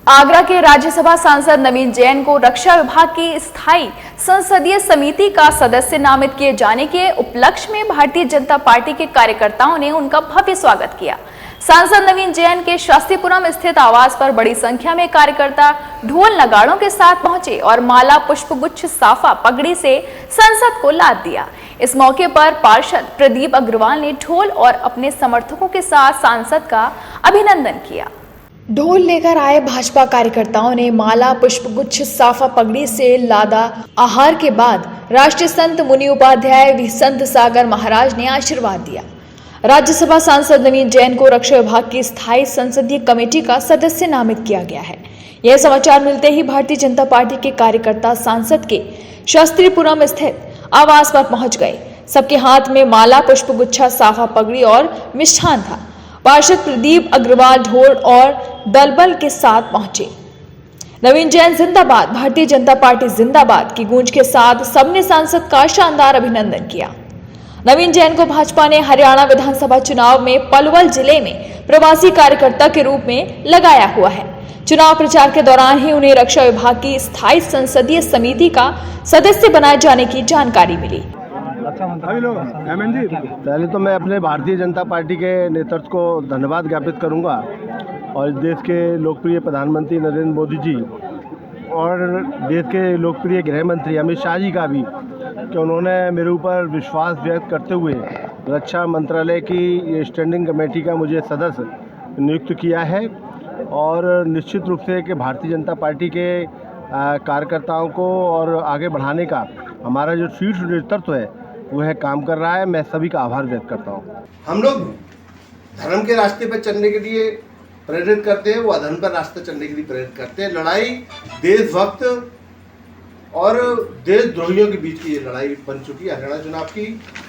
आगरा के राज्यसभा सांसद नवीन जैन को रक्षा विभाग की स्थायी संसदीय समिति का सदस्य नामित किए जाने के उपलक्ष्य में भारतीय जनता पार्टी के कार्यकर्ताओं ने उनका भव्य स्वागत किया। सांसद नवीन जैन के शास्त्रीपुरम स्थित आवास पर बड़ी संख्या में कार्यकर्ता ढोल नगाड़ों के साथ पहुंचे और माला पुष्पगुच्छ साफा पगड़ी से संसद को लाद दिया। इस मौके पर पार्षद प्रदीप अग्रवाल ने ढोल और अपने समर्थकों के साथ सांसद का अभिनंदन किया। ढोल लेकर आए भाजपा कार्यकर्ताओं ने माला पुष्पगुच्छ साफा पगड़ी से लादा। आहार के बाद राष्ट्रीय संत मुनि उपाध्याय भी संत सागर महाराज ने आशीर्वाद दिया। राज्यसभा सांसद नवीन जैन को रक्षा विभाग की स्थायी संसदीय कमेटी का सदस्य नामित किया गया है। यह समाचार मिलते ही भारतीय जनता पार्टी के कार्यकर्ता सांसद के शास्त्रीपुरम स्थित आवास पर पहुंच गए। सबके हाथ में माला पुष्पगुच्छा साफा पगड़ी और मिष्ठान था। पार्षद प्रदीप अग्रवाल ढोल और दलबल के साथ पहुंचे। नवीन जैन जिंदाबाद, भारतीय जनता पार्टी जिंदाबाद की गूंज के साथ सबने सांसद का शानदार अभिनंदन किया। नवीन जैन को भाजपा ने हरियाणा विधानसभा चुनाव में पलवल जिले में प्रवासी कार्यकर्ता के रूप में लगाया हुआ है। चुनाव प्रचार के दौरान ही उन्हें रक्षा विभाग की स्थायी संसदीय समिति का सदस्य बनाए जाने की जानकारी मिली। पहले तो मैं अपने भारतीय जनता पार्टी के नेतृत्व को धन्यवाद ज्ञापित करूंगा और देश के लोकप्रिय प्रधानमंत्री नरेंद्र मोदी जी और देश के लोकप्रिय गृह मंत्री अमित शाह जी का भी कि उन्होंने मेरे ऊपर विश्वास व्यक्त करते हुए रक्षा मंत्रालय की स्टैंडिंग कमेटी का मुझे सदस्य नियुक्त किया है। और निश्चित रूप से कि भारतीय जनता पार्टी के कार्यकर्ताओं को और आगे बढ़ाने का हमारा जो शीर्ष नेतृत्व है वह काम कर रहा है। मैं सभी का आभार व्यक्त करता हूँ। हम लोग धर्म के रास्ते पर चलने के लिए प्रेरित करते हैं, वो अधर्म पर रास्ते चलने के लिए प्रेरित करते हैं। लड़ाई देशभक्त और देशद्रोहियों के बीच की ये लड़ाई बन चुकी है हरियाणा चुनाव की।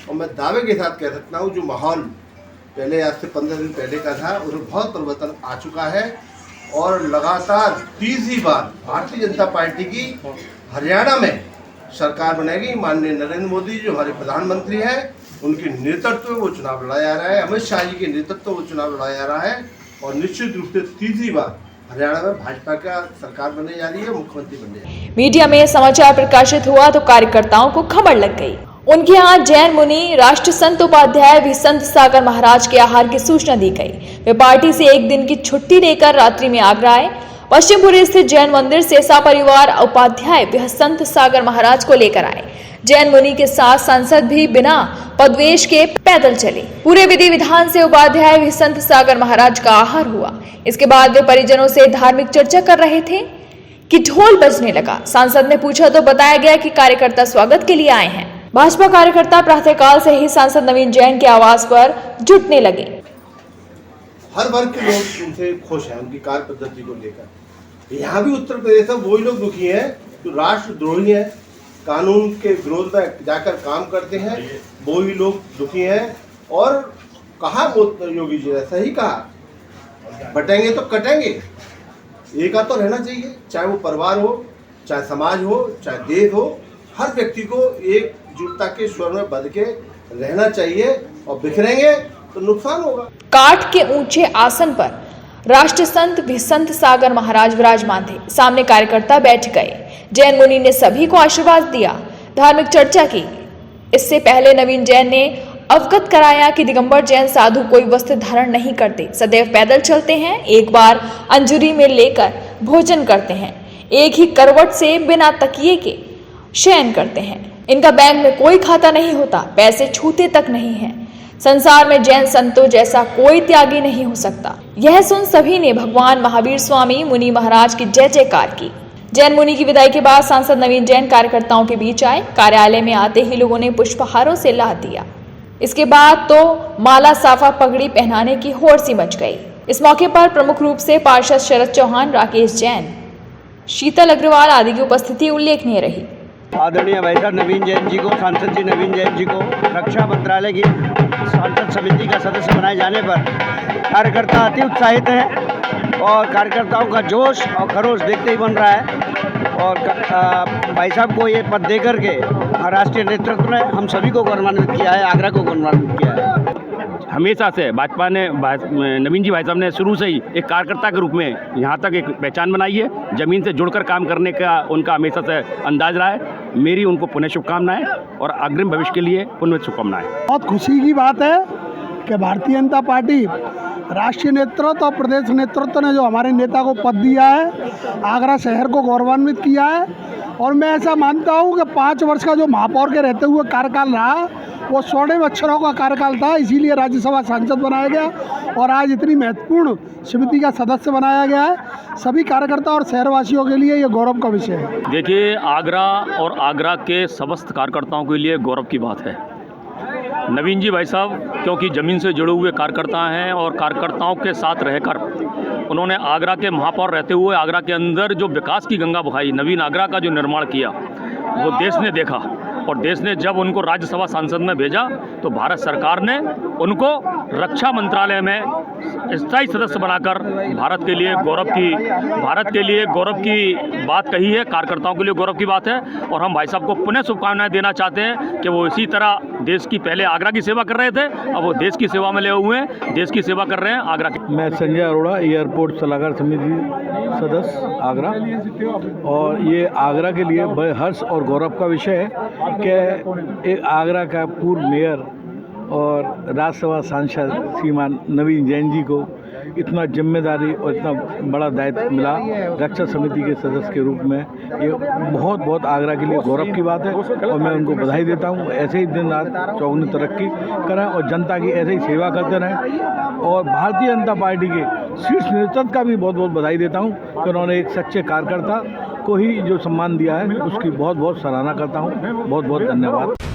और मैं दावे के साथ कह सकता हूँ जो माहौल पहले आज से 15 दिन पहले का था उसमें बहुत परिवर्तन आ चुका है और लगातार तीसरी बार भारतीय जनता पार्टी की हरियाणा में सरकार बनेगी। माननीय नरेंद्र मोदी जो हमारे प्रधानमंत्री हैं उनके नेतृत्व में वो चुनाव लड़ाया जा रहा है। अमित शाह जी के नेतृत्व में वो चुनाव लड़ाया जा रहा है और निश्चित रूप से तीसरी बार हरियाणा में भाजपा का सरकार बनने जा रही है, मुख्यमंत्री बनने जा रही है। मीडिया में समाचार प्रकाशित हुआ तो कार्यकर्ताओं को खबर लग गई। उनके यहाँ जैन मुनि राष्ट्र संत उपाध्याय भी संत सागर महाराज के आहार की सूचना दी गई। वे पार्टी से एक दिन की छुट्टी लेकर रात्रि में आगरा आए। पश्चिमपुरी स्थित जैन मंदिर से सपरिवार उपाध्याय भी संत सागर महाराज को लेकर आए। जैन मुनि के साथ सांसद भी बिना पदवेश के पैदल चले। पूरे विधि विधान से उपाध्याय भी संत सागर महाराज का आहार हुआ। इसके बाद वे परिजनों से धार्मिक चर्चा कर रहे थे कि ढोल बजने लगा। सांसद ने पूछा तो बताया गया कि कार्यकर्ता स्वागत के लिए आए हैं। भाजपा कार्यकर्ता प्रातःकाल से ही सांसद नवीन जैन के आवास पर जुटने लगे। हर वर्ग के लोग उनसे खुश हैं, उनकी कार्य पद्धति को लेकर। यहाँ भी उत्तर प्रदेश में वही लोग दुखी हैं जो राष्ट्रद्रोही हैं, कानून के विरोध में जाकर काम करते हैं, वही लोग दुखी हैं। और कहा योगी जी ने सही कहा, बटेंगे तो कटेंगे, एका तो रहना चाहिए। चाहे वो परिवार हो, चाहे समाज हो, चाहे देश हो, हर व्यक्ति को एकजुटता के स्वर में बंध के रहना चाहिए और बिखरेंगे तो नुकसान होगा। काठ के ऊंचे आसन पर राष्ट्र संत भी संत सागर महाराज विराजमान थे। सामने कार्यकर्ता बैठ गए। जैन मुनि ने सभी को आशीर्वाद दिया, धार्मिक चर्चा की। इससे पहले नवीन जैन ने अवगत कराया कि दिगंबर जैन साधु कोई वस्त्र धारण नहीं करते, सदैव पैदल चलते हैं, एक बार अंजुरी में लेकर भोजन करते हैं, एक ही करवट से बिना तकिए के शयन करते हैं। इनका बैंक में कोई खाता नहीं होता, पैसे छूते तक नहीं है। संसार में जैन संतों जैसा कोई त्यागी नहीं हो सकता। यह सुन सभी ने भगवान महावीर स्वामी मुनि महाराज की जय जयकार की। जैन मुनि की विदाई के बाद सांसद नवीन जैन कार्यकर्ताओं के बीच आए। कार्यालय में आते ही लोगों ने पुष्पहारों से लाद दिया। इसके बाद तो माला साफा पगड़ी पहनाने की होड़ सी मच गई। इस मौके पर प्रमुख रूप से पार्षद शरद चौहान, राकेश जैन, शीतल अग्रवाल आदि की उपस्थिति उल्लेखनीय रही। आदरणीय भाई साहब नवीन जैन जी को, सांसद जी नवीन जैन जी को रक्षा मंत्रालय की सांसद समिति का सदस्य बनाए जाने पर कार्यकर्ता अति उत्साहित हैं और कार्यकर्ताओं का जोश और खरोश देखते ही बन रहा है। और भाई साहब को ये पद दे करके राष्ट्रीय नेतृत्व ने हम सभी को गौरवान्वित किया है, आगरा को गौरवान्वित किया है। हमेशा से भाजपा ने नवीन जी भाई साहब ने शुरू से ही एक कार्यकर्ता के रूप में यहाँ तक एक पहचान बनाई है। ज़मीन से जुड़कर काम करने का उनका हमेशा से अंदाज रहा है। मेरी उनको पुनः शुभकामनाएं और अग्रिम भविष्य के लिए पुनः शुभकामनाएं। बहुत खुशी की बात है कि भारतीय जनता पार्टी राष्ट्रीय नेतृत्व और प्रदेश नेतृत्व ने जो हमारे नेता को पद दिया है, आगरा शहर को गौरवान्वित किया है। और मैं ऐसा मानता हूं कि 5 वर्ष का जो महापौर के रहते हुए कार्यकाल रहा वो स्वर्णिम अक्षरों का कार्यकाल था, इसीलिए राज्यसभा सांसद बनाया गया और आज इतनी महत्वपूर्ण समिति का सदस्य बनाया गया है। सभी कार्यकर्ता और शहरवासियों के लिए ये गौरव का विषय है। देखिए, आगरा और आगरा के समस्त कार्यकर्ताओं के लिए गौरव की बात है। नवीन जी भाई साहब क्योंकि ज़मीन से जुड़े हुए कार्यकर्ता हैं और कार्यकर्ताओं के साथ रहकर उन्होंने आगरा के महापौर रहते हुए आगरा के अंदर जो विकास की गंगा बहाई, नवीन आगरा का जो निर्माण किया, वो देश ने देखा। और देश ने जब उनको राज्यसभा सांसद में भेजा तो भारत सरकार ने उनको रक्षा मंत्रालय में स्थायी सदस्य बनाकर भारत के लिए गौरव की बात कही है। कार्यकर्ताओं के लिए गौरव की बात है और हम भाई साहब को पुनः शुभकामनाएं देना चाहते हैं कि वो इसी तरह देश की, पहले आगरा की सेवा कर रहे थे, अब वो देश की सेवा में ले हुए हैं, देश की सेवा कर रहे हैं आगरा की। मैं संजय अरोड़ा, एयरपोर्ट सलाहकार समिति सदस्य आगरा, और ये आगरा के लिए बड़े हर्ष और गौरव का विषय है कि एक आगरा का पूर्व मेयर और राज्यसभा सांसद श्रीमान नवीन जैन जी को इतना जिम्मेदारी और इतना बड़ा दायित्व मिला रक्षा समिति के सदस्य के रूप में। ये बहुत बहुत आगरा के लिए गौरव की बात है और मैं उनको बधाई देता हूँ। ऐसे ही दिन रात चौगुनी तरक्की करें और जनता की ऐसे ही सेवा करते रहें। और भारतीय जनता पार्टी के शीर्ष नेतृत्व का भी बहुत बहुत बधाई देता हूँ कि उन्होंने एक सच्चे कार्यकर्ता को ही जो सम्मान दिया है, उसकी बहुत बहुत सराहना करता हूँ। बहुत बहुत धन्यवाद।